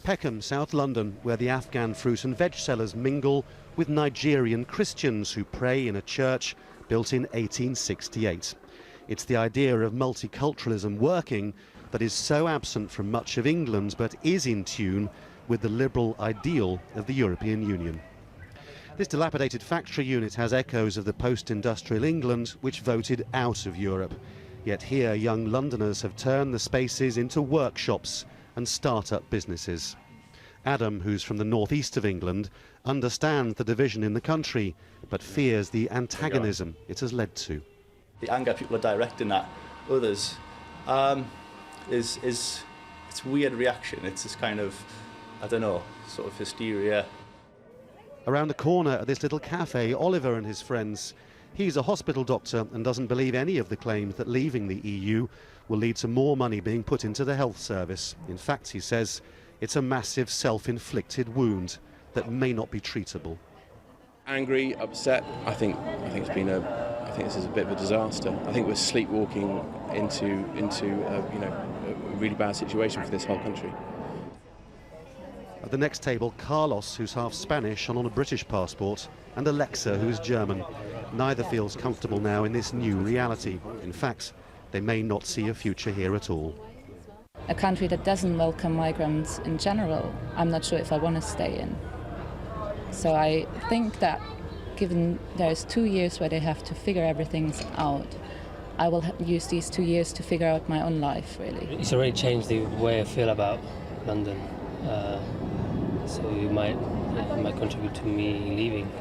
Peckham, South London, where the Afghan fruit and veg sellers mingle with Nigerian Christians who pray in a church built in 1868. It's the idea of multiculturalism working that is so absent from much of England, but is in tune with the liberal ideal of the European Union. This dilapidated factory unit has echoes of the post-industrial England which voted out of Europe. Yet here young Londoners have turned the spaces into workshops and start-up businesses. Adam, who's from the northeast of England, understands the division in the country, but fears the antagonism it has led to. The anger people are directing at others it's a weird reaction. It's this kind of, I don't know, sort of hysteria. Around the corner at this little cafe, Oliver and his friends. He's a hospital doctor and doesn't believe any of the claims that leaving the EU will lead to more money being put into the health service. In fact, he says, it's a massive self-inflicted wound that may not be treatable. Angry, upset. I think this is a bit of a disaster. I think we're sleepwalking into a really bad situation for this whole country. At the next table, Carlos, who's half Spanish and on a British passport, and Alexa, who's German. Neither feels comfortable now in this new reality. In fact, they may not see a future here at all. A country that doesn't welcome migrants in general, I'm not sure if I want to stay in. So I think that given there's 2 years where they have to figure everything out, I will use these 2 years to figure out my own life, really. It's already changed the way I feel about London. So it might contribute to me leaving.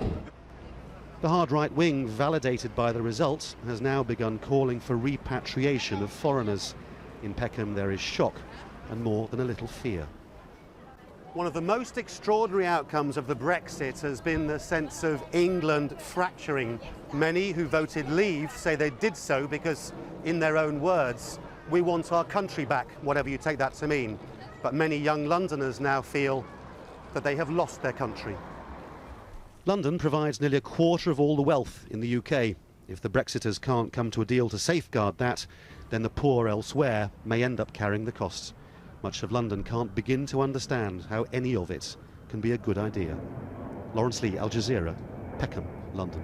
The hard right wing, validated by the results, has now begun calling for repatriation of foreigners. In Peckham there is shock and more than a little fear. One of the most extraordinary outcomes of the Brexit has been the sense of England fracturing. Many who voted leave say they did so because, in their own words, we want our country back, whatever you take that to mean. But many young Londoners now feel that they have lost their country. London provides nearly a quarter of all the wealth in the UK. If the Brexiters can't come to a deal to safeguard that, then the poor elsewhere may end up carrying the costs. Much of London can't begin to understand how any of it can be a good idea. Laurence Lee, Al Jazeera, Peckham, London.